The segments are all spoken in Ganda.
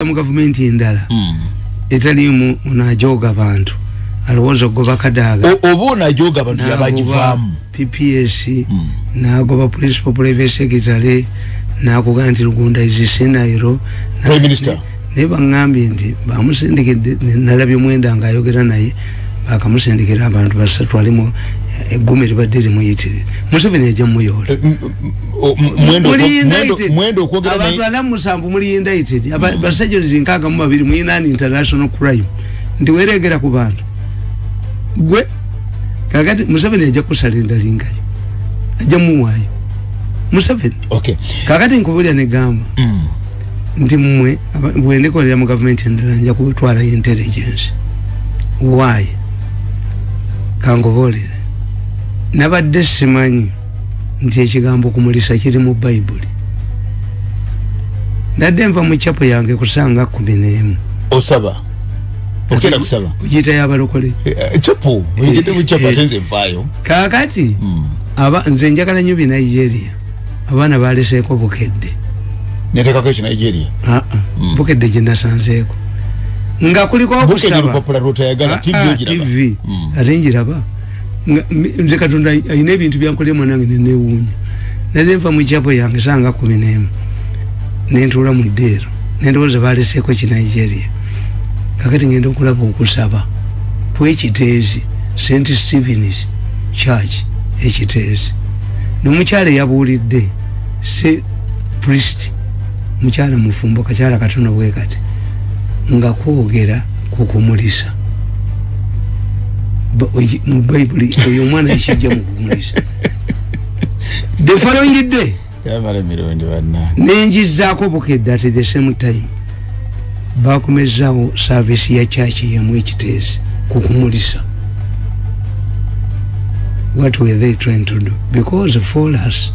mu government endala etalimu unajoga bantu alowooza goba kadaga oba unajoga bantu yabagivamu PPS nagoba principal private secretary nakuga nti Rugunda izisinairo Prime Minister neba ngambye nti bamusindikidde nalabye mwenda nga ayogera naye bakamusindikira abantu basatu alimu egumiri badiri muyitire Museveni yaje muyola mwendo okwogera naye abantu alamu musanvu muli indicted basajja nkaga mu babiri mwinani international crime ndi weregera ku bantu gwe kakati Museveni yaje kusalinda lingayo aje muwayo Museveni okay kakati nkubulya ne gamba ndi mmwe bwendeko ya mu government ndanja kutwala intelligence why kangobolire nabadde simanyi nti ekigambo Okumulisa kiri mu Bible nadde nva mu chapo yange kusanga 11 osaba okenda kusaba ujita yabalokole chapo ujita mu chapo senze mfayo kakati aba nze njagala nyo bi Nigeria abana baleseko bukedde neteka ko Nigeria bukedde jina sanzeko nga kuliko okusaba popular rota yagala TV atinjira ba nze katonda ayina ebintu byankolye mwanange newunya nale nva mu chapo yange sanga 11 nentula mu ddero nendoza baleseko ki Nigeria kakati ngenda okulaba okusaba kwekiteezi St. Stephen's Church ekiteezi nomukyala yabuulidde se priest mukyala mufumbo kakyala katono bwe kati nga kwogera ku Okumulisa mu Bible oyo mwana ekijja mu Okumulisa the following day yamale mirundi banna nenjizaako bukedde at the same time bakomezaawo service ya church yemu ekiteezi ku Okumulisa. What were they trying to do? Because for us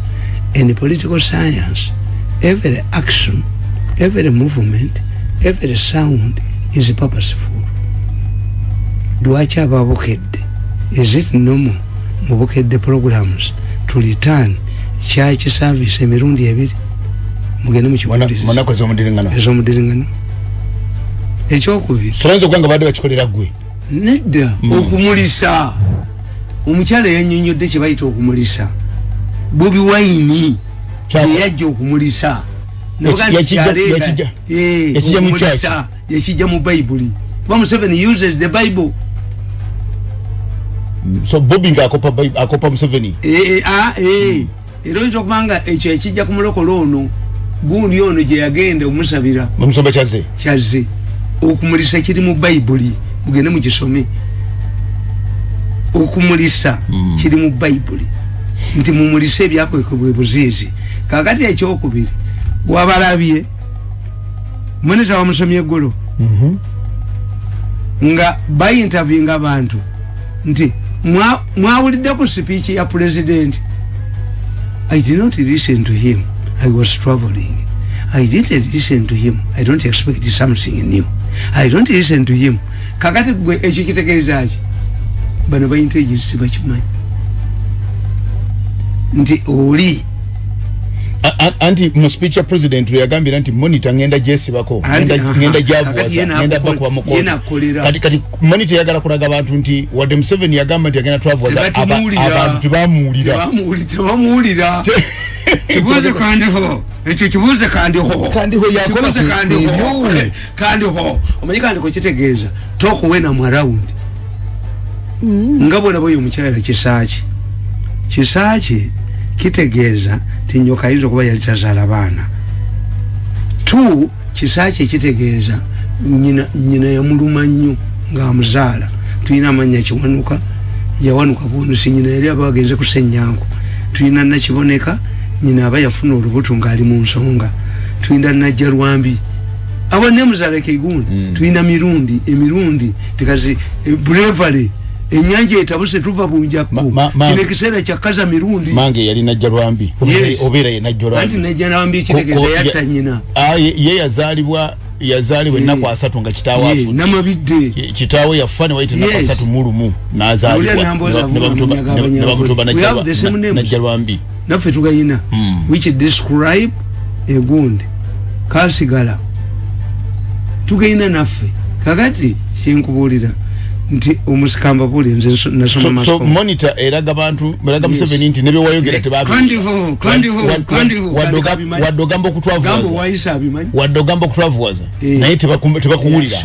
in political science, every action, every movement, every sound is purposeful. Duacha babukedde. Is it normal mubukedde programs to return church service emirundi ebiri mugende mu kibulizi manako ezomudiringano ekyokubiri solanzo kwanga badde bakikolera gwe nedda Okumulisa omukyala yannyonnyodde kye bayita Okumulisa BobiWine yajja Okumulisa yakijja mu Bible Museveni uses the Bible so Bobby nga akopa Museveni era oyinza okubanga ekyo ekijja ku mulokolo ono gundi ono gye yagenda omusabira omusomba kyaze Okumulisa kiri mu Bible mugende mukisome Okumulisa kiri mu Bible nti mumulise ebyakwekebwe buziizi kakati ekyokubiri wabalabye mweneza wamusomye eggulu nga bayinterviewing abantu nti mwawulidde ku speech ya president. I did not listen to him. I was traveling. I didn't listen to him. I don't expect something new. I don't listen to him. Kakati gwe ekyo kitegeezaki bano ba intelligence bakimanyi nti oli anti mu speech ya president yagambira nti monitor ngenda jesi bako ngenda javuza ngenda bakwa mukolo kati monitor yagala kulaga abantu nti wadde Museveni yagamba nti agenda travel abantu bamuulira kibuze kandiho ekyo kibuze kandiho yakola kandiho omanyi kandiko kitegeeza tokuwena mu around ngabona boyo omukyala kisaaki kitegeeza tinyoka hizo kuba yalitazaala baana 2 kisaaki kitegeeza nyina yamuluma nnyo ng'amuzaala tuyina amanya kiwanuka yawanuka bonusi nyina yali aba bagenze kusenyanku tuyina nakiboneka nyina aba yafuna olubuto ng'ali mu nsonga tuyina najjalwambi abo nemuzaala keigundi tuyina emirundi tikazi bravery enyanja etabuse tuva bunjakko kine kiseera kyakaza mirundi mange yali najjalwambi obeera ye najjalwambi anti najjalwambi kitegeeza yatta nyina ye yazaalibwa ennaku 3 nga kitaawe afu namabidde kitaawe yafa ne wayita ennaku 3 mulumu n'azaalibwa ne bamutuba najjalwambi naffe tugayina which describe egundi kasigala tugenda naffe kakati kyenkubulira nti omusikamba buli nze nasoma masko so monitor eraga abantu balaga Museveni nti nebe wayogera tebabi kandivo wadogamba okutwavuwaza naye tebakuwulira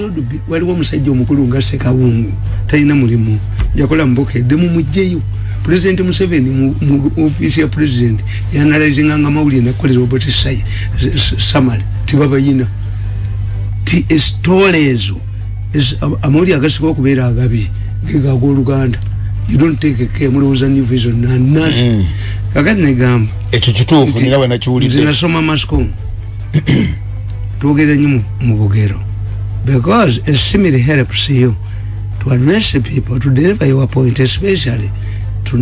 waliwo omusajja omukulu nga Sekawungu talina mulimu yakola mbokedde mu mujjeyo President Museveni mu office ya president yanalizinga nga mawulire nakolera Robert Tamale tibabayina ti estolezo amawulire agasika okubeera agabi gegag'Oluganda you don't take a care mulowooza new vision nasi kakati negamba ekyo kituufu nira wenakiwulidde nze nasoma Mascom twogera nnyo mu bugero because a similar helps you to address the people to deliver your point especially to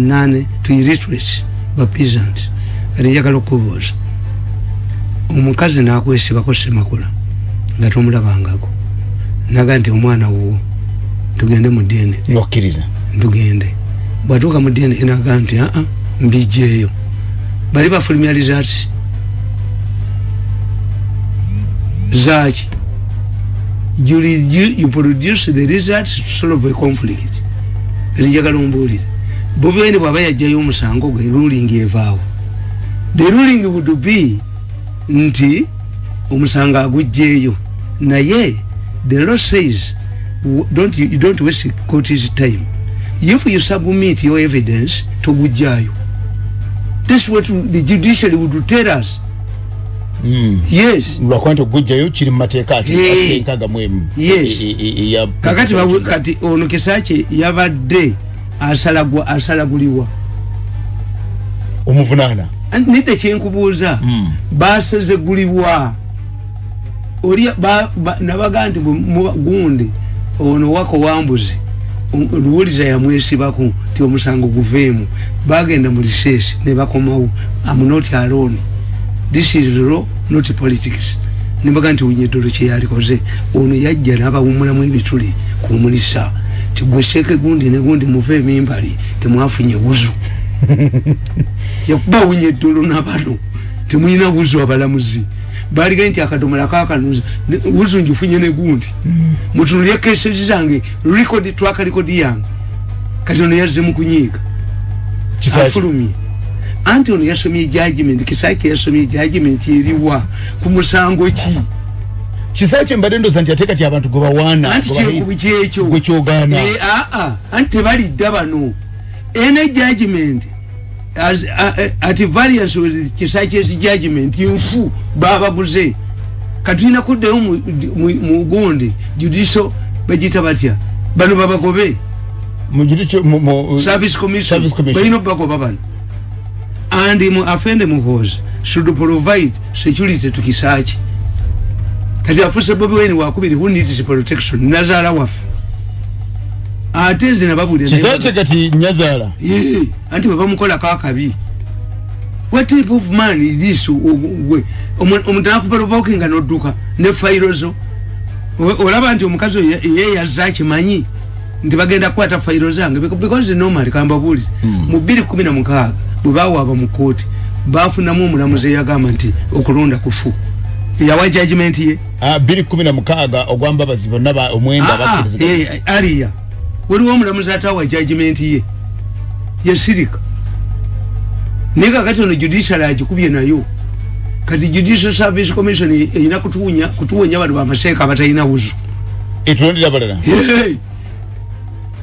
illiterates ba peasants kati njagala okubuuza omukazi n'akwesibako Ssemakula nga tomulabangako naga nti omwana wo tugende mu DNA nokkiriza tugende bwatuuka mu DNA naga nti mbijjeeyo bali bafulumya results zaki you produce the results to solve a conflict njagala ombuulire BobiWine bw'aba yajjayo omusango gwe ruling evaawo the ruling would be nti omusango agujjeeyo naye the law says you don't waste court's time if you submit your evidence to gujjayo. This is what the judiciary would tell us. Yes. Lwakwanta gujjayo kiri mateeka ati nkaga mwemu. Yes. Kati ono Kisache yabadde asalaguliwa omuvunana nite kyenkubuuza baseze guliwa oli nabagandi gundi ono wako wambuzi luwuliza yamwesibako ti omusango guveemu bagenda mu research ne bakomawo am not alone. This is law, not politics. Nibaganti Unyedolo kyeyalikoze ono yajja n'abawummulamu ebituli kumulisa tigweseke gundi ne gundi muve mimbali temwafunye wuzu yakuba Unyedolo n'abalo temuyina wuzu abalamuzi baliga nti akadomola kakanuza wuzu njufunye ne gundi mutulye kese zange track record yange kati ono yazze mu kunyiga afulumye anti ono yasomye judgment Kisache yasomye judgment eriwa ku musango ki Kisache mbadendo zanti ateka ti abantu goba wana anti kyecho gwekyogana anti bali dabano ene judgment as at variance with Kisache's judgment yinfu baba buze katuna kudde mu gonde judicial bajita batya bano baba gobe mu judicial service commission bayino bako babano and mu afende muhoza should provide security to Kisache kati afuse BobiWine wakubiri who needs protection nazala wafu atenze nababuli Kisache kati nyazala anti bamukola kakabi what type of man is this omuntu akuprovoking anoduka ne fairozo olaba nti omukazi ye yazachi manyi nti bagenda kwata fairozo zange because normally kamba buli mu 2016 bwawa aba mu court bafunamu omulamuzi yagamba nti okulonda kufu yawa judgment ye 2016 ogwamba bazibo naba omwenda bakiriza aliya waliwo omulamuzi atawa judgment ye yesirika nika kati ono judicial agikubye nayo kati judicial service commission ina kutuwonya abantu bamaseka abatayina wuzu etulondera balala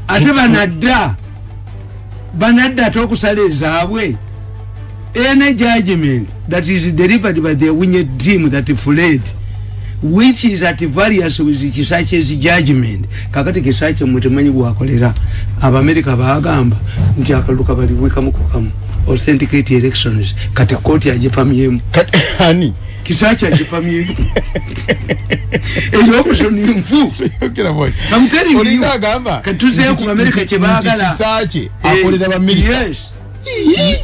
ate banadda tokusaleza abwe any judgment that is delivered by the winning team that fled which is at variance with Kisache's judgment kakati Kisache mutemanyi gwakolera Abamerika baagamba nti akaluka bali weka mukokamu authenticate elections kati court ajipamyemu kati hani Kisache ajipamyemu eyo option mfu yokera boy I'm telling you olinga gamba katuze ku America chebaagala Kisache akolera Abamerika yes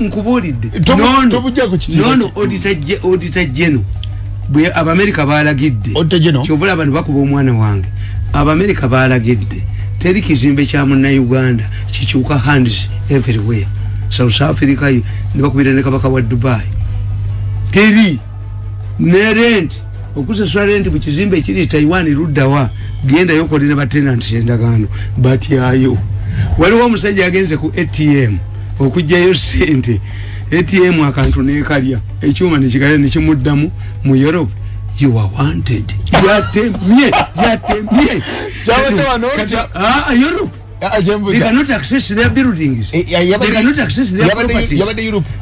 nkubulidde tobujja ku kitiro no auditor general bwe Abamerika balagidde kyovula abantu bakuba omwana wange Abamerika balagidde teri kizimbe kya munna Uganda kikyuka hands everywhere South Africa ne bakubira ne kabaka wa Dubai teri ne rent okusasula rent mu kizimbe ekiri Taiwan ruddawa genda yokolera ba tenant endagaano but yayo waliwo omusajja agenze ku ATM okujjayo sente ATM akantu nekalya ekyuma nekikalya nekimuddamu mu Europe you are wanted yatemye Europe they cannot access their buildings they cannot access their properties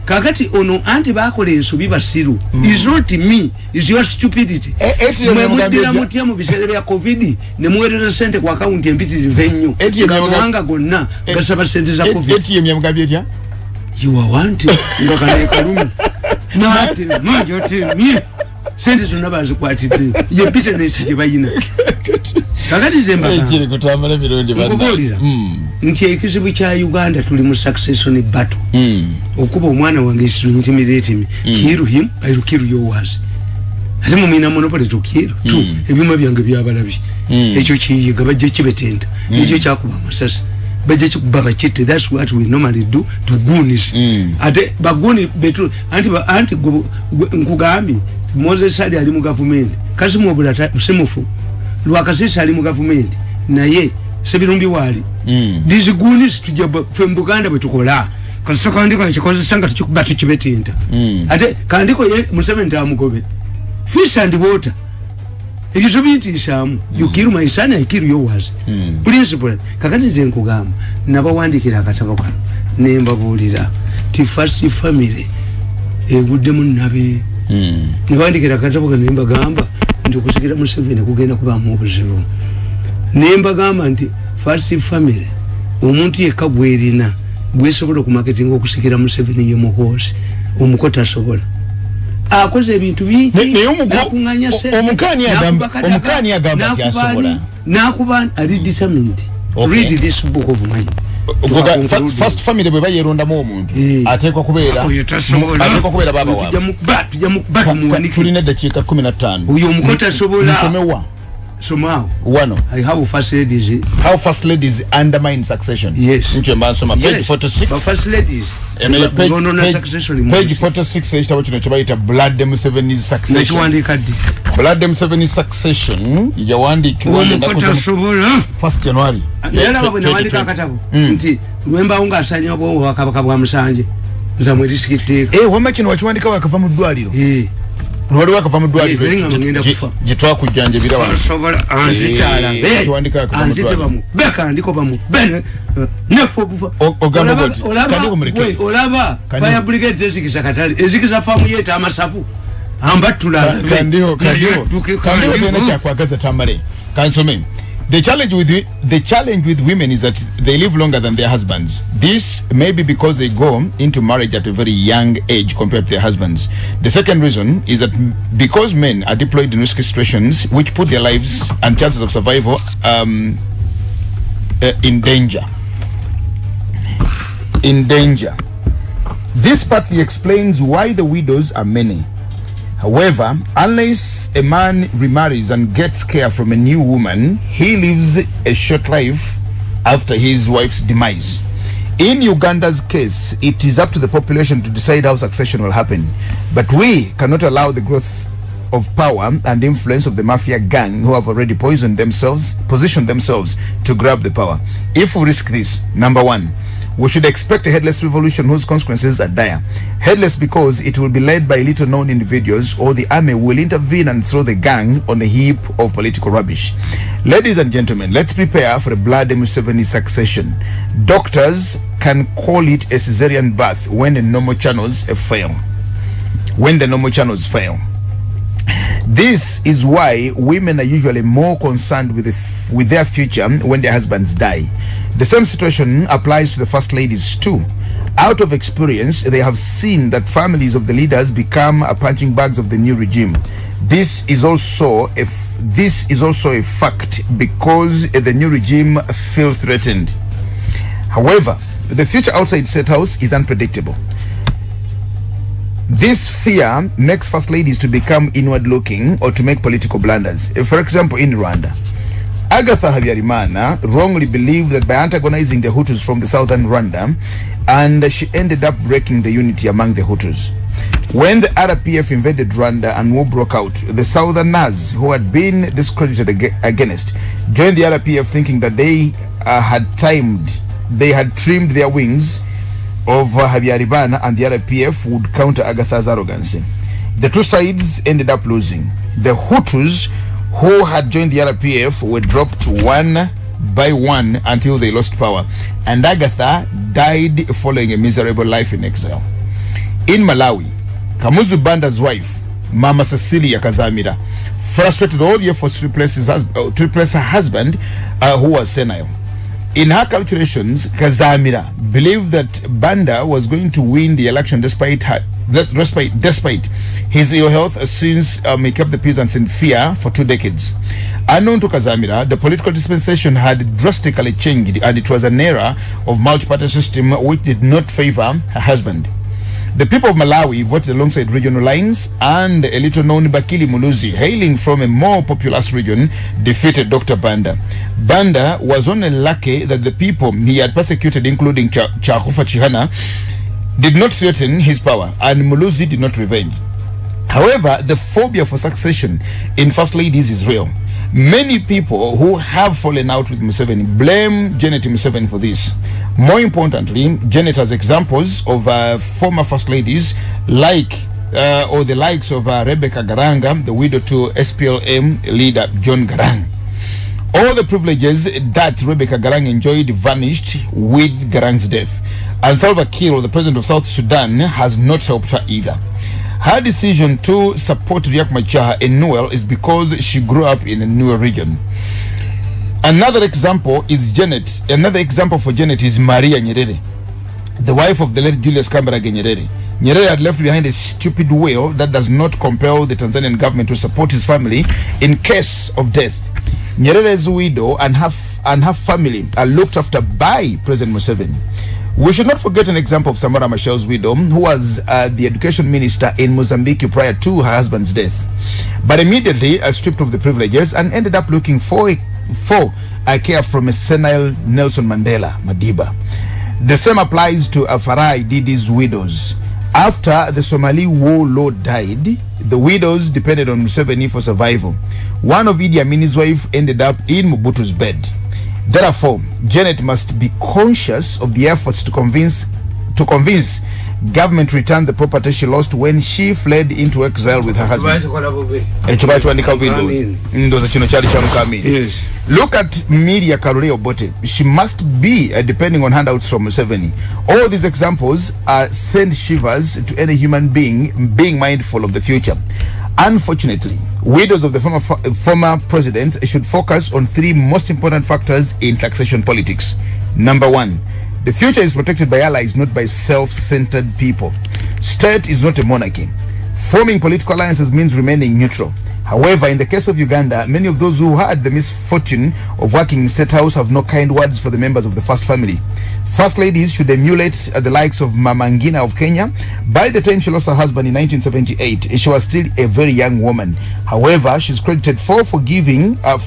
kakati ono anti bakola ensobi basiru is not me is your stupidity mwemudira mutia mu bisere bya covid ne muwerera sente ku account empitiri venue ngawanga gonna gasaba sente za covid ATM yamugabye etya you are wanted ngakane kalumi nati majote mi sente zonna bazikwatidde ye business gye bayina kakati zemba ekiri kutambula mirundi bana nti ekizibu kya Uganda tuli mu succession battle okuba omwana wange is intimidating kill him I will kill yours ate mu mina monopoly to kill tu ebima byange byabalabi ekyo kiyiga bajje kibetenda n'ekyo kyakuba amasasi bajje kikubaga kitte that's what we normally do to goonies ate baguni betu anti nkugambi Moses ali mu government kasi mu obulata semufu lwakasisa ali mu government naye sebirumbi wali these goonies tujaba fembuganda betukola kasi kandiko ekikozesanga tukikuba tukibetinda ate kandiko ye Museveni amugobe fish and water ebyo sobinti shamu you kill my son I kill yours principle kakati nze nkugamba nabawandikira akatabo kano nemba bulira ti first family egudde munnabe niwandikira akatabo kano nemba gamba nti okusikira Museveni kugenda kuba mu buzibu nemba gamba nti first family omuntu yekagwerina gwesobola ku marketing okusikira Museveni ye muhozi omukota asobola akoze ebintu bingi nakunganya sente omukani agamba kyasobola nakuba ali determined read this book of mine first family bwe bayeronda mu omuntu atekwa kubeera baba wa tujja mu tulina dakika 15 uyo omukota asobola nsomewa Somao wano I have first ladies undermine succession yes nche mbasoma page 46 first ladies page 46 ekitabo kino kyobayita Blood Museveni's Succession Blood Museveni's Succession yawandikibwa first January era babonawandika akatabo nti lwemba unga asanya bwo wakabaka bwa musanje nza mwerisikite wama kino wakiwandika wakava mu ddwaliro Lwali wakava mu ddwaliro gitwa kujjanja birawa sobola anzitala anzite bamu beka ndiko bamu bene nefo bufa olaba fire brigade ezikisa katali ezikisa famu yeta amasafu ambatula kandiho tena kyakwagaza Tamale kansome. The challenge with women is that they live longer than their husbands. This may be because they go into marriage at a very young age compared to their husbands. The second reason is that because men are deployed in risky situations which put their lives and chances of survival in danger. This partly explains why the widows are many. However, unless a man remarries and gets care from a new woman, he lives a short life after his wife's demise. In Uganda's case, it is up to the population to decide how succession will happen. But we cannot allow the growth of power and influence of the mafia gang who have already positioned themselves to grab the power. If we risk this, number one, we should expect a headless revolution whose consequences are dire. Headless because it will be led by little known individuals, or the army will intervene and throw the gang on a heap of political rubbish. Ladies and gentlemen, let's prepare for a Blood Museveni succession. Doctors can call it a cesarean birth when the normal channels fail. This is why women are usually more concerned with their future when their husbands die. The same situation applies to the first ladies too. Out of experience, they have seen that families of the leaders become punching bags of the new regime. This is also a fact because the new regime feels threatened. However, the future outside State House is unpredictable. This fear makes first ladies to become inward looking or to make political blunders. For example, in Rwanda, Agatha Habyarimana wrongly believed that by antagonizing the Hutus from the southern Rwanda, and she ended up breaking the unity among the Hutus. When the RPF invaded Rwanda and war broke out, the Southerners, who had been discredited against, joined the RPF thinking that they had trimmed their wings of Habyarimana, and the RPF would counter Agatha's arrogance. The two sides ended up losing. The Hutus, who had joined the RPF, were dropped one by one until they lost power, and Agatha died following a miserable life in exile. In Malawi, Kamuzu Banda's wife, Mama Cecilia Kazamira, frustrated all the efforts to replace her husband, who was senile. In her calculations, Kazamira believed that Banda was going to win the election despite his ill health, since he kept the peasants in fear for 2 decades. Unknown to Kazamira, the political dispensation had drastically changed, and it was an era of multi-party system which did not favor her husband. The people of Malawi voted alongside regional lines, and a little known Bakili Muluzi, hailing from a more populous region, defeated Dr. Banda. Banda was only lucky that the people he had persecuted, including Chakufa Chihana, did not threaten his power, and Muluzi did not revenge. However, the phobia for succession in first ladies is real. Many people who have fallen out with Museveni blame Janet Museveni for this. More importantly, Janet has examples of former first ladies or the likes of Rebecca Garanga, the widow to SPLM leader John Garang. All the privileges that Rebecca Garang enjoyed vanished with Garang's death, and Salva Kiir, the president of South Sudan, has not helped her either. Her decision to support Riek Machar in Nuel is because she grew up in the Nuel region. Another example for Janet is Maria Nyerere, the wife of the late Julius Kambarage Nyerere. Nyerere had left behind a stupid will that does not compel the Tanzanian government to support his family in case of death. Nyerere's widow and her family are looked after by President Museveni. We should not forget an example of Samora Machel's widow, who was the education minister in Mozambique prior to her husband's death, but immediately stripped of the privileges and ended up looking for care from a senile Nelson Mandela Madiba. The same applies to Farai Didi's widows. After the Somali warlord died, the widows depended on Museveni for survival. One of Idi Amin's wife ended up in Mobutu's bed. Therefore, Janet must be conscious of the efforts to convince government to return the property she lost when she fled into exile with her husband. Yes. Look at Media Karole Obote. She must be depending on handouts from Museveni. All these examples send shivers to any human being mindful of the future. Unfortunately, widows of the former president should focus on 3 most important factors in succession politics. Number 1, the future is protected by allies, not by self-centered people. State is not a monarchy. Forming political alliances means remaining neutral. However, in the case of Uganda, many of those who had the misfortune of working in State House have no kind words for the members of the first family. First ladies should emulate the likes of Mama Ngina of Kenya. By the time she lost her husband in 1978, she was still a very young woman. However, she's credited for forging a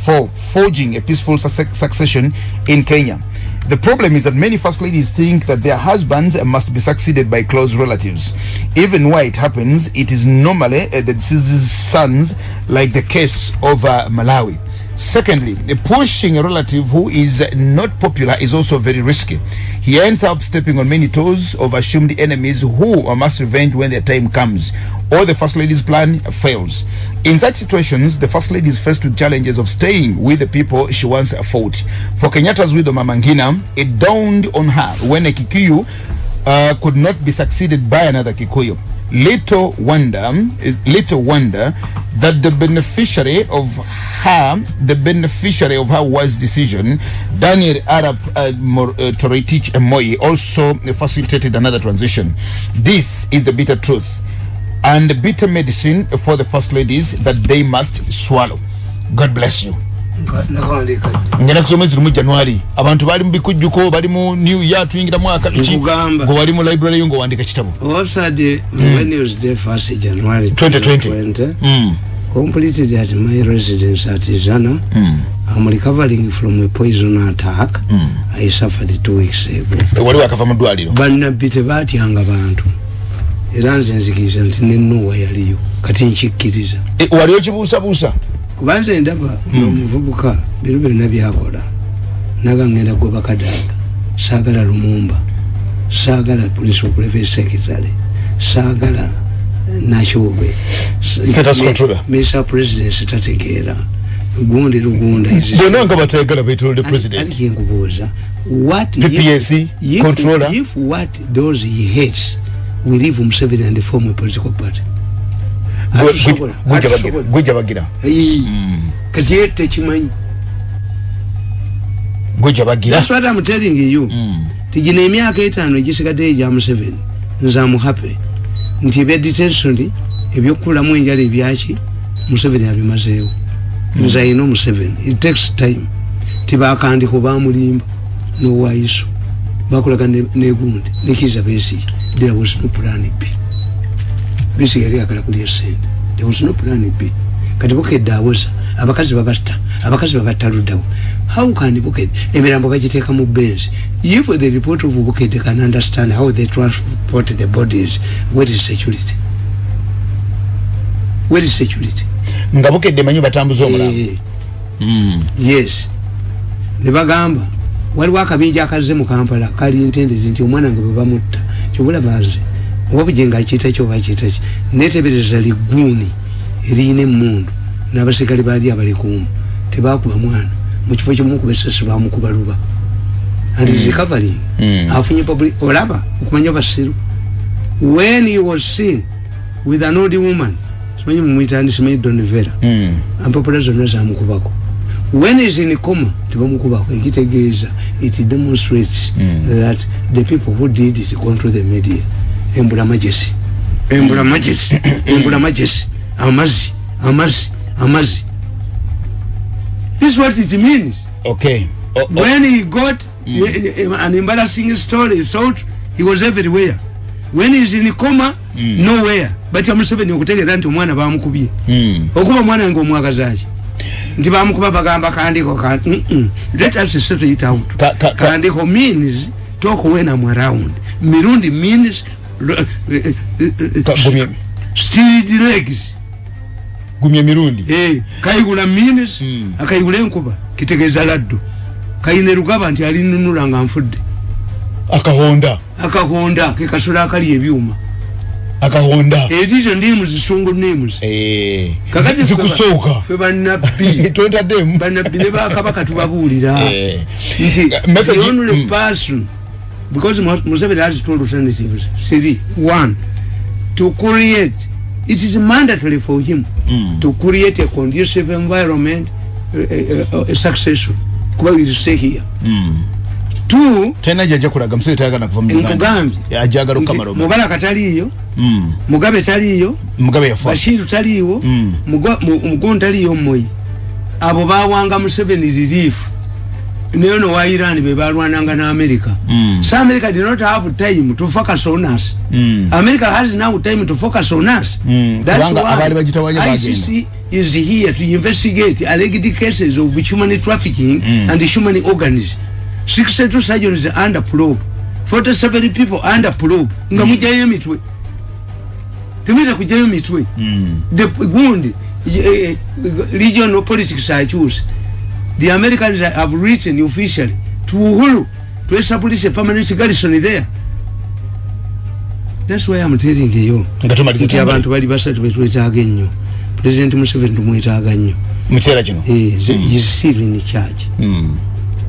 peaceful succession in Kenya. The problem is that many first ladies think that their husbands must be succeeded by close relatives. Even where it happens, it is normally the deceased's sons, like the case of Malawi. Secondly, pushing a relative who is not popular is also very risky. He ends up stepping on many toes of assumed enemies who must revenge when their time comes, or the first lady's plan fails. In such situations, the first lady is faced with challenges of staying with the people she once fought. For Kenyatta's widow Mama Ngina, it dawned on her when a Kikuyu could not be succeeded by another Kikuyu. Little wonder that the beneficiary of her wise decision, Daniel Arap Toretich Moi, also facilitated another transition. This is the bitter truth and the bitter medicine for the first ladies that they must swallow. God bless you. ngena kusomeza mu January abantu bali mu bikujjuko bali mu new year tuyingira mwaka ngo bali mu library yungo wandika kitabo osade when was the 1st January 2020 completed at my residence at Izana. I'm recovering from a poison attack. I suffered 2 weeks ago. Wali wakafa mu dwaliro banna bite bati anga bantu era nze nzikiriza nti nennuwa yaliyo kati nkikkiriza waliyo kibuusabuusa kubanze ndaba omuvubuka bino byonna byakola naga ngenda goba Kadaga saagala Lumumba saagala Principal Private Secretary saagala Nachobe Mr. President tategeera gundi lugunda bonna nga bateegala beetolodde president ati yenkubuuza what PPSC controller if what those he hates we leave Museveni and form a political party gujja bagira kati yete kimanyi gujja bagira that's what I'm telling you tijine emyaka 5 egisigadde eja Museveni nzamu happy nti ebya detention ebyokulamu enjala ebyaki Museveni abimazeewo nzaino Museveni it takes time tibakandiko bamulimba no waiso bakulaga negundi nikiza besi there was no plan B bisi yali akala kulia sente there was no plan B kati bukedde awoza abakazi babatta luddawo how can bukedde emirambo bagiteeka mu benzi if the report of bukedde can understand how they transport the bodies where is security nga bukedde manyi batambuza omulambo yes ne bagamba waliwo akabinja akaze mu Kampala kali ntendezi nti omwana nga bwe bamutta kyobula baze obujenga akiyita kyo bakiyita netebereza liguni erine mundu n'abasikali bali abali kumu tebakuba mwana mu kifo ky'omukuba essasi bamukuba and is recovering afunye public olaba okumanya basiru when he was seen with an old woman simanyi mumwitani simanyi Donivera ampapula zonna zamukubako when he is in coma tibamukubako ekitegeeza it demonstrates that the people who did it control the media embula majesi amazi this is what it means okay when he got an embarrassing story so he was everywhere when he is in coma nowhere but Museveni okutegeera nti omwana bamukubye okuba mwana ngo omwagazaaki nti bamukuba bagamba kandiko let us settle it out kandiko means talk when I'm around mirundi means steed legs gumye mirundi kayigula means akayigula enkuba kitegeeza laddo kayine rugaba nti ali nunula nga nfudde akahonda ke kasula akali ebyuma akahonda edizo ndimu zisungu names kakati zikusooka fe banabbi twetademu banabbi ne bakabaka tubabuulira nti the only person because Museveni has told alternatives see one to create it is mandatory for him to create a conducive environment successful kuba we stay here two tena jaja kulaga msee tayagana kuva mu Uganda ajagala okamaro Mubaraka taliyo Mugabe taliyo Mugabe yafa Bashiru taliyo Mugonda taliyo moyi abo bawanga Museveni relief neono wa Iran be balwananga na America so America did not have time to focus on us America has now time to focus on us that's why ICC is here to investigate alleged cases of human trafficking and human organs 62 surgeons under probe 47 people under probe nga mujayo mitwe tumeza kujayo mitwe the wound regional politics are choose the Americans have written officially to Uhuru to establish a permanent garrison there that's why I'm telling you nti abantu bali basatu betwetaaga ennyo President Museveni tumwetaaga nnyo mutera kino is still in charge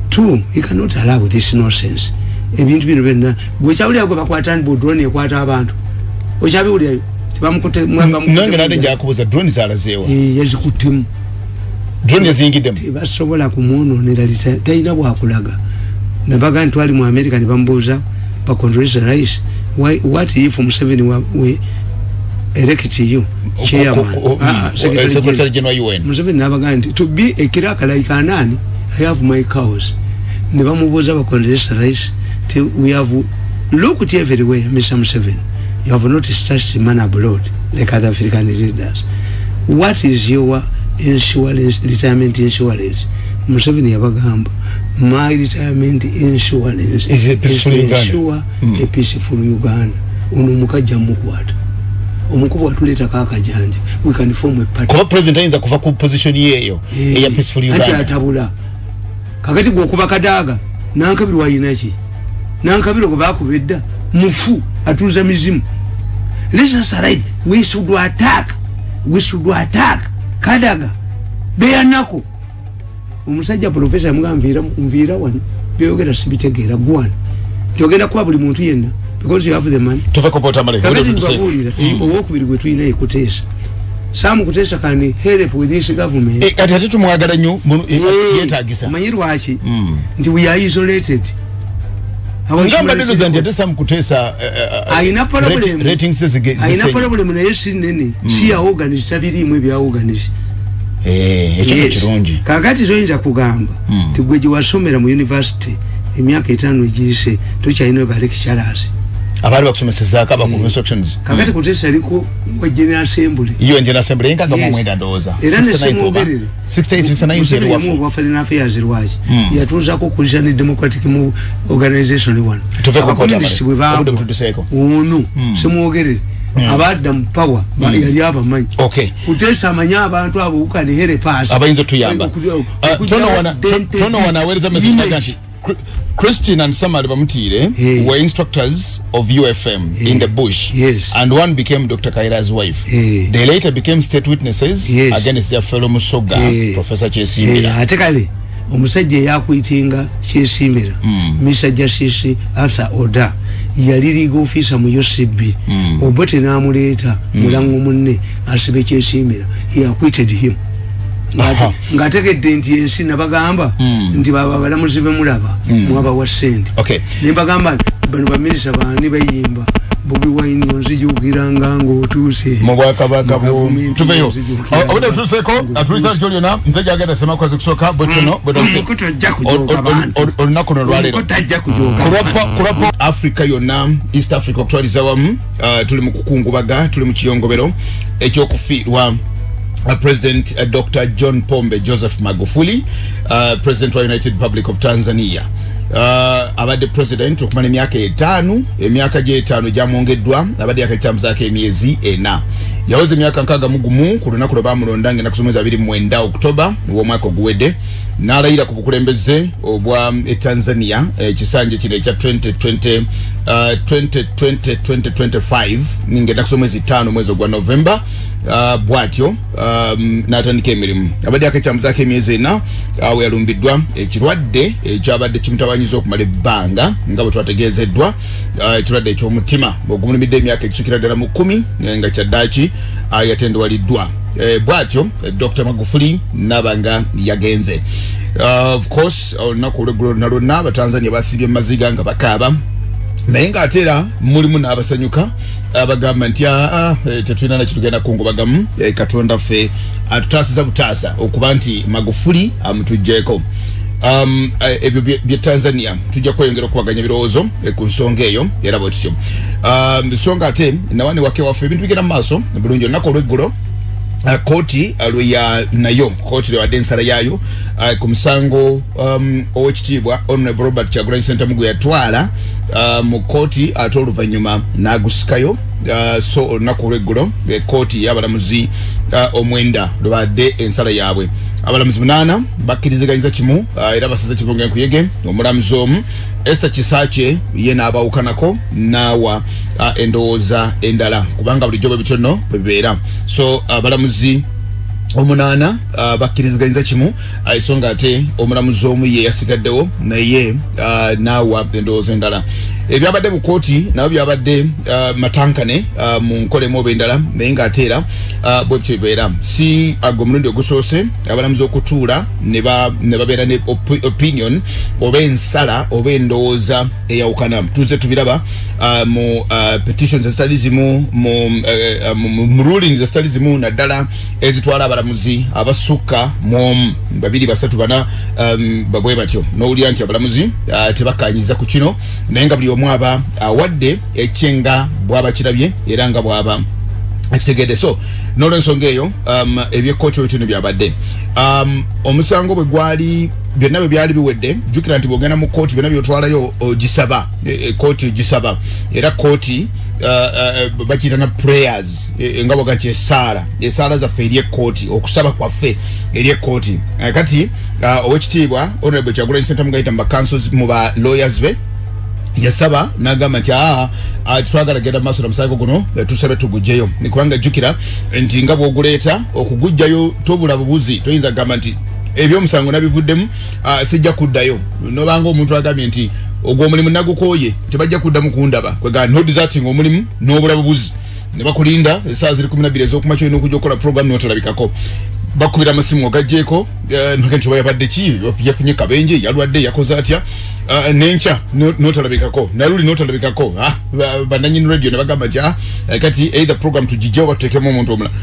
two he cannot allow this nonsense ebintu bino benna bwechawulya gwe bakwata nbo drone ekwata abantu ochabulya tibamukute mwamba nange nade jakubuza drone zalazewa yazikutemu drone yazingidemu tibasobola kumwononera tayina bwakulaga nabaga ntwali mu America ne bambuuza ba Condoleezza Rice what if Museveni we elect you chairman secretary general UN Museveni nabaga nti to be a kiraka like anani I have my cows ne bamubuuza ba Condoleezza Rice we have looked everywhere Mr. Museveni you have not touched man abroad like other African leaders what is your insurance retirement insurance Museveni yabagamba my retirement insurance is to ensure a peaceful Uganda ono mukajja mukwata omukubu atuleta kakajanja we can form a party kwa president ainza kuva ku position yeyo ya peaceful Uganda ati atabula kakati gwokuba kadaga nankabiro wayinachi nankabiro kuba kubedda mufu atuza mizimu let us right we should attack kadaga beyanako omusajja professor mvira wano byogera sibitegera gwana togenda kwa buli muntu yenna because you have the money tuve kopota male okubiri gwe tuyina ekutesa samu kutesa kandi help with this government kati ati tumwagala nnyo yetagisa manyirwachi nti we are isolated ngamba ndio zanti ati samu kutesa aina problem ratings zige aina problem na yesi nene si ya organize tabiri mwe bya organize ekyo kirungi kakati zoyinza kugamba tigweji wasomera mu university emyaka 5 ejise tukyayina ba lecturers abali bakusomeseza akaba ku instructions kakati kutesa liko wa general assembly iyo general assembly inkaga mu mwenda ndoza 69 wafu foreign affairs rwaji yatuza ko kujana democratic organization one tuveko kota uno semuogerere abadda mpawa yali abamanyi okay kutesa amanya abantu abo ukani here pass abayinzo tuyamba tono wanaweza message ganti Christian and Tamale bamutire were instructors of UFM in the bush and one became Dr. Kaira's wife they later became state witnesses against their fellow Musoga Professor Chesimira atekale omusajja yakuitinga Chesimira Mr. Justice Arthur Oda yaliriga officer mu UCB obote namuleta mulango munne Asabye Chesimira he acquitted him ngategedde nti ensi nabagamba nti baba balamuzibe mulaba mwaba wa sente nembagamba bano baminisa bani bayimba BobiWine onzijukiranga ng'otuuse mu bwakabaka tuveyo obudde tutuuseko atulisa kyoliona nzajja agenda sema kwazi kusooka bwetono olunaku nolwaleero kulapa Africa yonna East Africa okutwaliza wamu tuli mu kukungubaga tuli mu kiyongobero ekyokufiirwa President Dr. John Pombe Joseph Magufuli, President of United Republic of Tanzania. Abadde president okumana emyaka 5 emyaka je 5 jamwongeddwa abadde yakaitamuzake emyezi 4 yawoze emyaka 6 ku lunaku lwe bamulondange na kusomeza 29 Oktoba w'omwaka oguwedde n'alayira ku bukulembeze obwa Tanzania ekisanje kino ekya 2025 ngenda kusomeza 5 mwezi ogwa November bwatyo natandika emirimu abadde yakaitamuzake emyezi 4 awe yalumbiddwa ekirwadde ekyabadde kimutabanyiza okumala ebbanga nga bwe twategeezeddwa ekirwadde eky'omutima ogumulumidde emyaka ekisukira ddala mu 10 nga kyaddaaki yatendewaliddwa bwatyo Dr. Magufuli nabanga yagenze of course olunaku olweggulo nalwonna abatanzania basibye maziga nga bakaaba naye ng'ateera mulimu n'abasanyuka abagamba nti tetulina na kitugenda kungubagamu katonda ffe atutaasiza butaasa okuba nti Magufuli amutugjeeko ebyo bye Tanzania tujja kweyongera okubaganya birowoozo ku nsonga eyo era bwetutyo nsonga ate nawane wake waffe ebintu bigenda mu maaso bulungi olunaku olweggulo koti alweya nayo koti lwewadde ensala yayo ku musango owekitiibwa Honorable Robert Kyagulanyi Ssentamugu yatwala mu koti ate oluvannyuma n'agusikayo so olunaku olweggulo koti y'abalamuzi omwenda lwewadde ensala yaabwe abalamuzi 8 bakkiriziganyiza kimu era basaza kibonge nkuyege omulamuzi omu Esther Kisache ye n'abawukanako n'awa endowooza endala kubanga bulijjo bwe bitono bwe bibeera so abalamuzi 8 bakkiriziganyiza kimu ensonga ate omulamuzi omu ye yasigaddewo naye n'awa endowooza endala ebyabadde mu kooti nabo byabadde matankane mu nkolemu oba endala naye ng'ateera bwe bityo bibeera si omulundi ogusoose abalamuzi okutuula ne babeera ne opinion oba ensala oba endowooza eyawukana tuze tubiraba mu petitions ezitali zimu mu rulings ezitali zimu naddala ezitwala abalamuzi abasukka mu 2 3 4 babwe batyo n'owulira nti abalamuzi tebakkaanyiza ku kino naye nga buli omu aba awadde ekyenga bw'aba kirabye era nga bw'aba akitegedde so n'olw'ensonga eyo ebyekooti bwe bino byabadde omusango bwe gwali byonna bwe byali biwedde jukira nti bogenda mu kooti byonna byotwalayo gisaba kooti gisaba era kooti bakiyita na prayers nga boga nti esaala zaffe eri ekkooti okusaba kwaffe eri ekkooti kati owekitiibwa honorable Kyagulanyi Ssentamu Gayita mu councils mu ba lawyers be yasaba nagamba nti twagala genda maaso na musango guno tusabe tugujjeyo nikubanga jukira nti nga bw'oguleeta okugujjayo tobula bubuzi toyinza kugamba nti ebyomusango nabivuddemu sijja kuddayo nobanga omuntu agambye nti ogwo omulimu nagukoye tebajja kuddamu kundaba kwega no deserting omulimu n'obula bubuzi ne bakulinda essaawa ziri 12 ez'okumakya olina okujja okukola program n'otalabikako bakubira amasimu ogagjeeko nti oba yabadde ki yafunye kabenje yalwadde yakoze atya nenca n'otalabikako naluli n'otalabikako bannanyini radio ne bagamba nti kati either program tugijjawo batuteekemu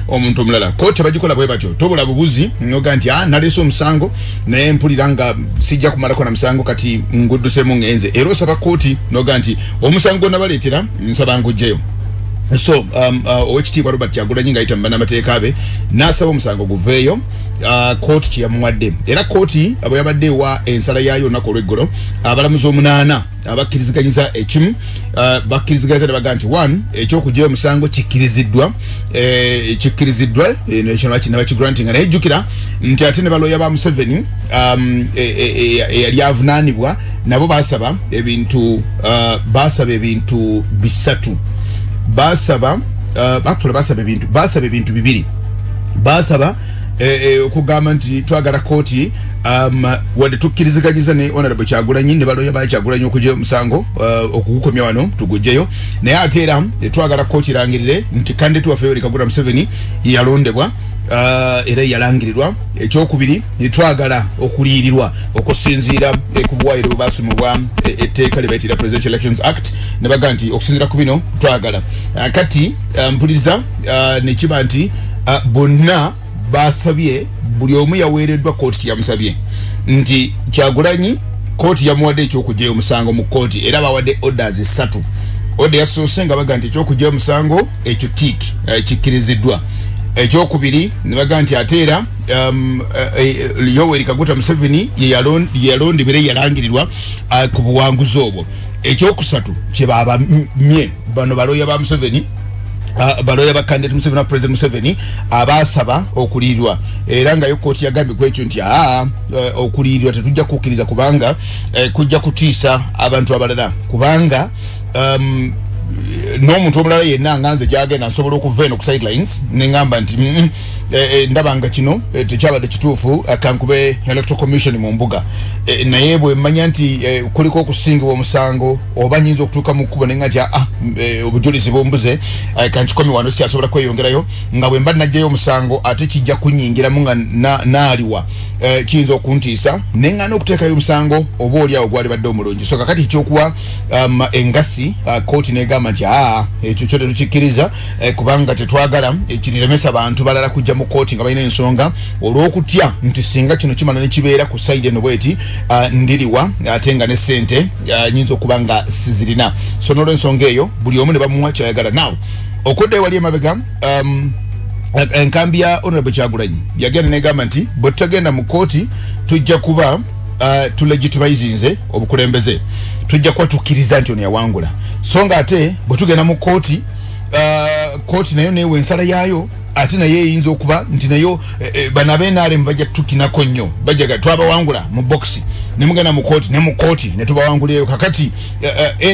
omuntu omulala kooti bagikola bwe batyo tobula bubuzi noga nti naleese omusango naye mpulira nga sijja kumalako na musango kati nguddusemu ngenze era osaba kooti noga nti omusango nabaleetera nsaba ngujjeyo so owekitiibwa Robert Kyagulanyi Ayita mu bannamateeka be n'asaba omusango guveeyo kooti kyeyamuwadde era kooti abo yabadde ewa ensala yaayo olunaku olw'eggolo abalamuzi 8 abakkiriziganyiza ekimu bakkiriziganyiza ne baga nti 1 ekyokugyayo omusango kikkiriziddwa nabakigrantinga naye jjukira nti ate ne balooya ba Museveni eyali avunaanibwa nabo basaba ebintu bisatu basaba ebintu bibiri basaba okugamba nti twagala kooti wadde tukkiriziganyiza ne honorable Kyagulanyi ne baloya ba Kyagulanyi okugyayo omusango okugukomya wano tugujjeyo naye ate era twagala kooti irangirire nti kandidate waffe Yoweri Kaguta Museveni yalondebwa era yalangirirwa ekyokubiri twagala okuliyirirwa okusinziira ku bwayiro bwe basomebwa etteeka lye bayitira Presidential Elections Act ne baga nti okusinziira ku bino twagala kati mpuliriza ne kiba nti bonna basabye buli omu yaweereddwa kooti yamusabye nti Kyagulanyi kooti yamuwadde ekyokugyayo omusango mu kooti era bawadde orders 3 order yasoose nga baga nti ekyokugyayo omusango ekyo tiiki kikkiriziddwa ekyokubiri ne baga nti ate era Yoweri Kaguta Museveni yalondebwa yalangirirwa ku buwanguzi obwo ekyokusatu kye babamye bano balooya ba Museveni baloya ba candidate Museveni na President Museveni abasaba okulirirwa era nga yo kooti yagambye kwekyo nti okulirirwa tetujja kukkiriza kubanga kujja kutiisa abantu abalala kubanga n'omuntu omulala yenna nganze gyagenda nsobola okuva eno ku sidelines nengamba nti ndabanga kino tekyabadde kituufu kankube electoral commission mu mbuga naye bwe mmanya nti kuliko okusingibwa omusango oba nyinza okutuuka mu kkubo nenga nti obujulizi bumbuze kankikomi wano sikyasobola kweyongerayo nga bwe mba najjayo omusango ate kijja kunyingiramu nga naaliwa kiyinza okuntiisa neŋŋana okuteekayo omusango oba oliawo gwali badde omulungi so kakati ekyokuwa engasi kooti negamba nti ekyo kyo tetukikkiriza kubanga tetwagala ekiremesa abantu balala kujja mu kooti nga balina ensonga olw'okutya nti singa kino kimala ne kibeera ku sayidi eno bweti ndiriwa ate nga ne ssente nyinza okuba nga sizirina so n'olw'ensonga eyo buli omu ne bamuwa kyayagala naawe okudda ewali emabega enkambi ya honorable Kyagulanyi yagenda negamba nti bwe tutagenda mu kooti tujja kuba tulegitimizinze obukulembeze tujja kuba tukkiriza nti ono yawangula so nga ate bwe tugenda mu kooti kooti nayo neewa ensala yaayo ate naye eyinza okuba nti nayo bano ab'NRM bajja tukinako nnyo bajjaga twabawangula mu boxi ne mugenda mu kooti ne mu kooti ne tubawanguleyo kakati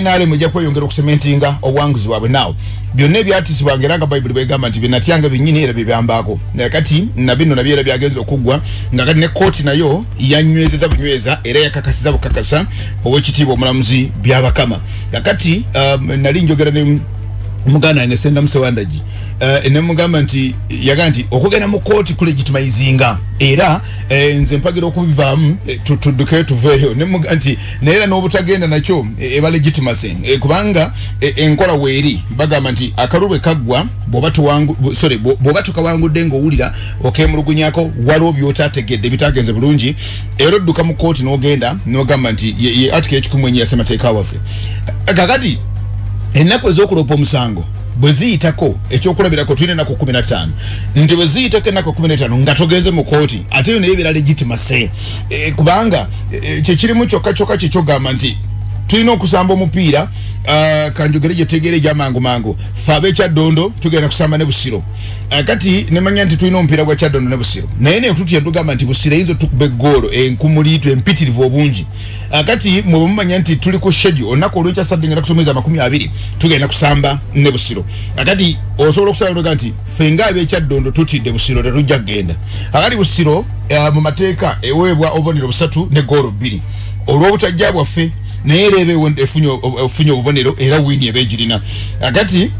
NRM ejja kweyongera okusementinga obuwanguzi bwabwe naawe byonna ebyatisibwanga era nga bayibuli bwegamba nti byenatyanga byennyini era byebyambaako kati nabino nabyo era byagenza okuggwa nga kati ne kooti nayo yanywezeza bunyweza era yakakasiza bukakasa ow'ekitiibwa omulamuzi Byabakama kakati nali njogera ne muganda yange Senda Musewandagi ne mugamba nti yaga nti okugenda mu kooti kulegitimizinga era nze mpagira okubivaamu tuddukeyo tuveeyo ne muga nti naera n'obutagenda nakyo eba legitimacy kubanga enkola weeri bagamba nti akalubwe kaggwa bw'oba tukawangudde ng'owulira okemulugunyako waliwo by'otaategedde bitagenze bulungi era odduka mu kooti n'ogenda n'ogamba nti ye article 11 yasemateeka waffe kakati ennaku ez'okuloopa omusango bweziyitako ekyokulabirako tulina ennaku 15 nti bweziyitako ennaku 15 nga togeze mu kooti ate yo naye ebira legitimacy kubanga kyekirimu kyokka kyekyogamba nti tulina okusamba omupiira kanjogere gyetegeere gyamangu fe ab'ekyaddondo tugenda kusamba ne Busiro kati nemanya nti tulina omupiira gwa Kyaddondo ne Busiro naye ne tutya tugamba nti Busiro eyinza tukuba eggoolo enkumuliitu empitirivu obungi kati mwe mumanya nti tuli ku schedule olunaku olw'ekya Saturday ngenda kusomeza 20 tugenda kusamba ne Busiro kati osobola okusaba nti fe nga ab'ekyaddondo tutidde Busiro tetujja kgenda kati Busiro mu mateeka eweebwa obubonero 3 ne ggoolo 2 olw'obutajja bwaffe naye lebe efunye obubonero era wini ebegirina akati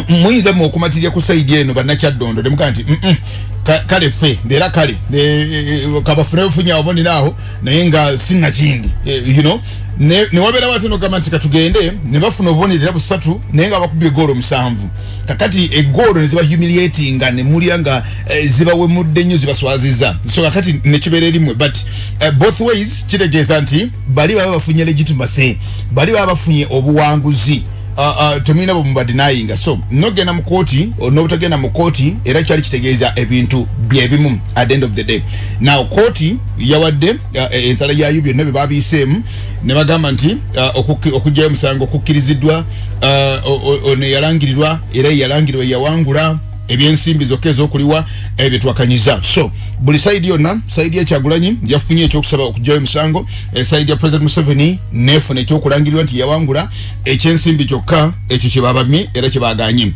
muyinza mu okumatirya ku side eno bannakyaddondo demuga nti kale fe ndera kale kabafune ofunya obubonero aho naye nga sinna kindi ne wabera watu gamba nti katugende ne bafuna obubonero era 3 naye nga bakubye eggoolo 7 kakati eggoolo ne ziba humiliating nga ne mulya nga ziba wemudde nnyo zibaswaziza so kakati ne kibeera erimwe but both ways kitegeeza nti bali baba bafunye legitimacy bali baba bafunye obuwanguzi tumina bo mubadinayinga so nogenda mu kooti onobutagenda mu kooti era kyali kitegeeza ebintu byebimu at the end of the day now kooti yawadde ensala yayo byonna bye babiseemu ne bagamba nti okujjayo omusango okukkiriziddwa ono yalangirirwa era yalangirirwa yawangula ebyensimbi zokka ez'okuliwa ebyo twakanyiza so buli side yonna side ya Kyagulanyi yafunye ekyokusaba okujjayo omusango side ya President Museveni nefuna ekyokulangirirwa nti yawangula ekyensimbi kyokka ekyo kye babamye era kye baganye